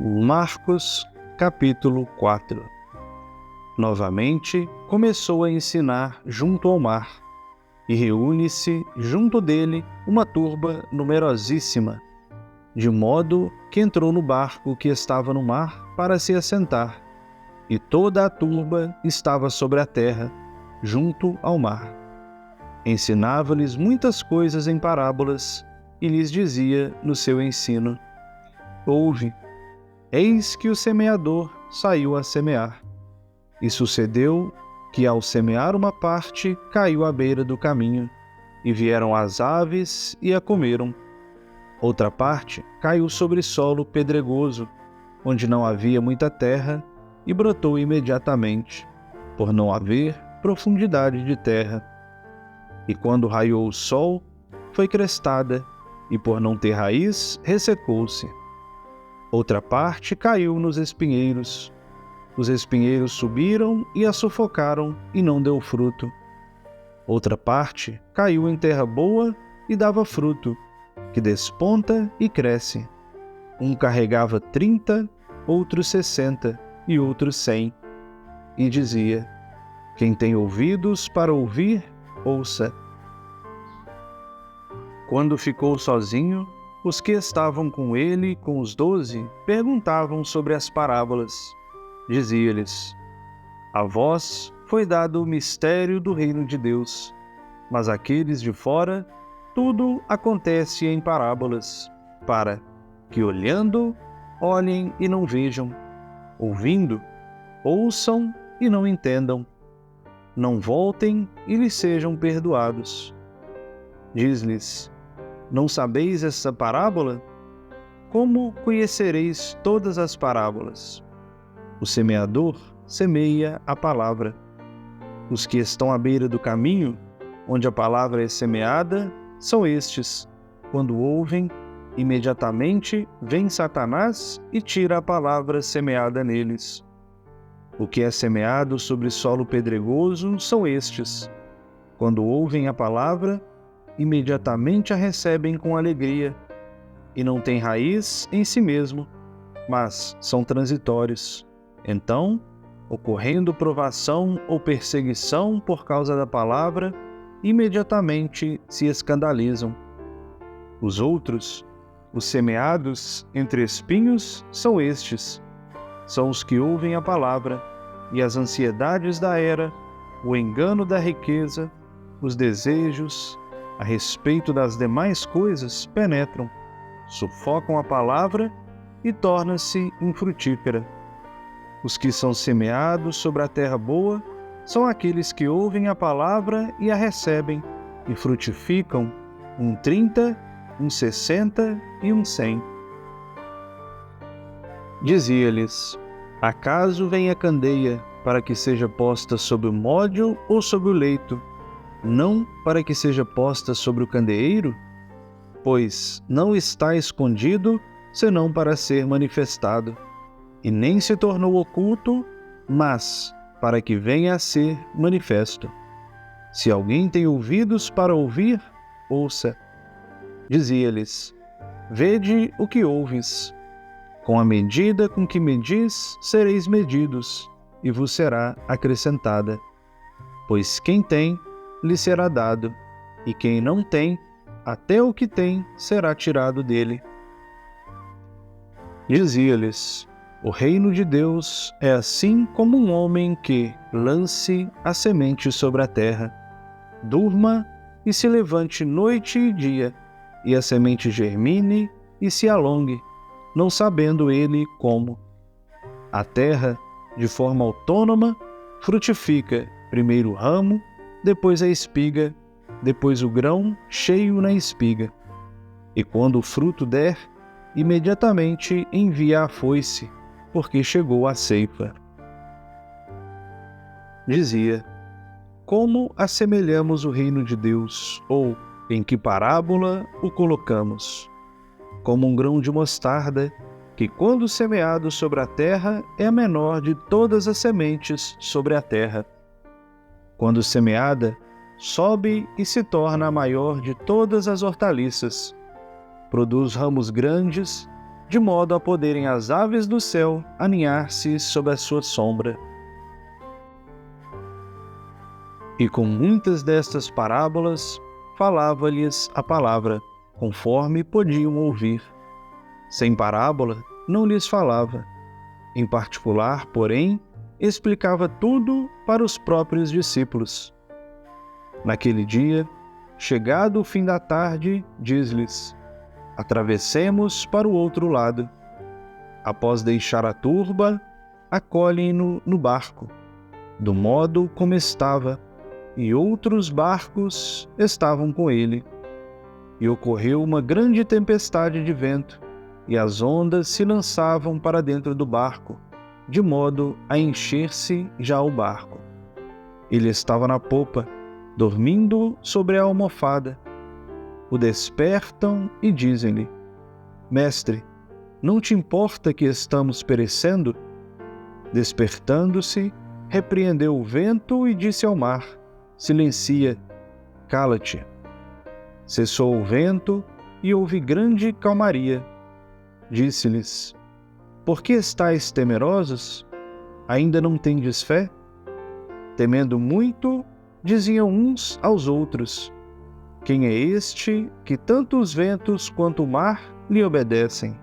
Marcos, capítulo 4. Novamente começou a ensinar junto ao mar, e reúne-se junto dele uma turba numerosíssima, de modo que entrou no barco que estava no mar para se assentar, e toda a turba estava sobre a terra, junto ao mar. Ensinava-lhes muitas coisas em parábolas, e lhes dizia no seu ensino: Ouve, eis que o semeador saiu a semear. E sucedeu que, ao semear uma parte, caiu à beira do caminho, e vieram as aves e a comeram. Outra parte caiu sobre solo pedregoso, onde não havia muita terra, e brotou imediatamente, por não haver profundidade de terra. E quando raiou o sol, foi crestada, e por não ter raiz, ressecou-se. Outra parte caiu nos espinheiros. Os espinheiros subiram e a sufocaram, e não deu fruto. Outra parte caiu em terra boa e dava fruto, que desponta e cresce. Um carregava 30, outro 60 e outro 100. E dizia: Quem tem ouvidos para ouvir, ouça. Quando ficou sozinho, os que estavam com ele, com os 12, perguntavam sobre as parábolas. Dizia-lhes: A vós foi dado o mistério do reino de Deus, mas àqueles de fora tudo acontece em parábolas, para que, olhando, olhem e não vejam, ouvindo, ouçam e não entendam, não voltem e lhes sejam perdoados. Diz-lhes: Não sabeis essa parábola? Como conhecereis todas as parábolas? O semeador semeia a palavra. Os que estão à beira do caminho, onde a palavra é semeada, são estes. Quando ouvem, imediatamente vem Satanás e tira a palavra semeada neles. O que é semeado sobre solo pedregoso são estes. Quando ouvem a palavra, imediatamente a recebem com alegria, e não têm raiz em si mesmo, mas são transitórios. Então, ocorrendo provação ou perseguição por causa da palavra, imediatamente se escandalizam. Os outros, os semeados entre espinhos, são estes. São os que ouvem a palavra, e as ansiedades da era, o engano da riqueza, os desejos a respeito das demais coisas penetram, sufocam a palavra e torna-se infrutífera. Os que são semeados sobre a terra boa são aqueles que ouvem a palavra e a recebem, e frutificam 30, 60 e 100. Dizia-lhes: Acaso vem a candeia para que seja posta sobre o módio ou sobre o leito, não para que seja posta sobre o candeeiro? Pois não está escondido, senão para ser manifestado, e nem se tornou oculto, mas para que venha a ser manifesto. Se alguém tem ouvidos para ouvir, ouça. Dizia-lhes: Vede o que ouves. Com a medida com que medis, sereis medidos, e vos será acrescentada. Pois quem tem, lhe será dado, e quem não tem, até o que tem será tirado dele. Dizia-lhes: O reino de Deus é assim como um homem que lance a semente sobre a terra, durma e se levante noite e dia, e a semente germine e se alongue, não sabendo ele como. A terra, de forma autônoma, frutifica primeiro o ramo, depois a espiga, depois o grão cheio na espiga. E quando o fruto der, imediatamente envia a foice, porque chegou a ceifa. Dizia: Como assemelhamos o reino de Deus, ou em que parábola o colocamos? Como um grão de mostarda, que quando semeado sobre a terra é a menor de todas as sementes sobre a terra. Quando semeada, sobe e se torna a maior de todas as hortaliças. Produz ramos grandes de modo a poderem as aves do céu aninhar-se sob a sua sombra. E com muitas destas parábolas falava-lhes a palavra, conforme podiam ouvir. Sem parábola não lhes falava. Em particular, porém, explicava tudo para os próprios discípulos. Naquele dia, chegado o fim da tarde, diz-lhes: atravessemos para o outro lado. Após deixar a turba, acolhem-no no barco, do modo como estava, e outros barcos estavam com ele. E ocorreu uma grande tempestade de vento, e as ondas se lançavam para dentro do barco, de modo a encher-se já o barco. Ele estava na popa, dormindo sobre a almofada. O despertam e dizem-lhe: Mestre, não te importa que estamos perecendo? Despertando-se, repreendeu o vento e disse ao mar: Silencia, cala-te. Cessou o vento e houve grande calmaria. Disse-lhes: Por que estáis temerosos? Ainda não tendes fé? Temendo muito, diziam uns aos outros: Quem é este que tanto os ventos quanto o mar lhe obedecem?